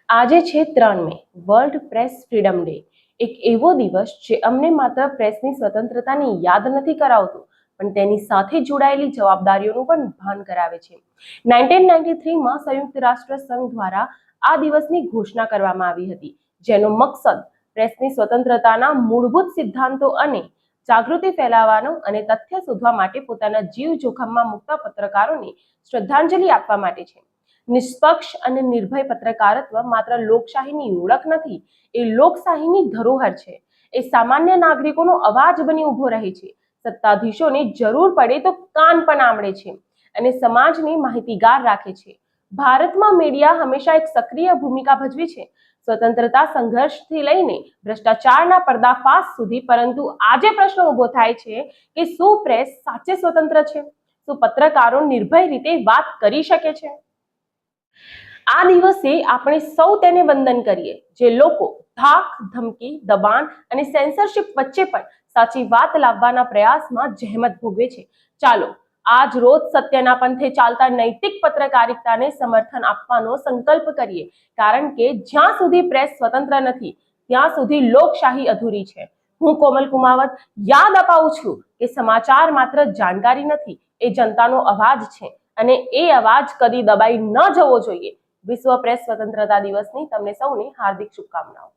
આજે છે 3 મે, world press freedom day. એક એવો દિવસ જે અમને માત્ર પ્રેસની સ્વતંત્રતાની યાદ નથી કરાવતું, પણ તેની સાથે જોડાયેલી જવાબદારીઓનું પણ ભાન કરાવે છે. 1993માં સંયુક્ત રાષ્ટ્ર સંઘ દ્વારા આ દિવસની ઘોષણા કરવામાં આવી હતી, જેનો મકસદ પ્રેસની સ્વતંત્રતાના મૂળભૂત સિદ્ધાંતો અને જાગૃતિ ફેલાવવાનો અને તથ્ય શોધવા માટે પોતાના જીવ જોખમમાં મૂકતા પત્રકારોને શ્રદ્ધાંજલિ આપવા માટે છે. નિષ્પક્ષ અને નિર્ભય પત્રકારત્વ માત્ર લોકશાહીની ઓળખ નથી, એ લોકશાહીની ધરોહર છે. એ સામાન્ય નાગરિકોનો અવાજ બની ઊભો રહે છે, સત્તાધીશોને જરૂર પડે તો કાન પણ આંબળે છે અને સમાજને માહિતીગાર રાખે છે. ભારતમાં મીડિયા હંમેશા એક સક્રિય ભૂમિકા ભજવી છે, સ્વતંત્રતા સંઘર્ષથી લઈને ભ્રષ્ટાચારના પર્દાફાશ સુધી. પરંતુ આજે પ્રશ્ન ઊભો થાય છે કે શું પ્રેસ સાચે સ્વતંત્ર છે? શું પત્રકારો નિર્ભય રીતે વાત કરી શકે છે? આ દિવસે આપણે સૌ તેને વંદન કરીએ, જે લોકો ધાક, ધમકી, દબાણ અને સેન્સરશિપ વચ્ચે પણ સાચી વાત લાવવાના પ્રયાસમાં જહેમત ભોગવે છે. ચાલો આજ રોજ સત્યના પંથે ચાલતા નૈતિક પત્રકારિતાને સમર્થન આપવાનો સંકલ્પ કરીએ, કારણ કે જ્યાં સુધી પ્રેસ સ્વતંત્ર નથી, ત્યાં સુધી લોકશાહી અધૂરી છે. હું કોમલ કુમાવત યાદ અપાવું છું કે સમાચાર માત્ર જાણકારી નથી, એ જનતાનો અવાજ છે અને એ અવાજ કદી દબાઈ ન જવો જોઈએ. વિશ્વ પ્રેસ સ્વતંત્રતા દિવસની તમને સૌને હાર્દિક શુભકામનાઓ.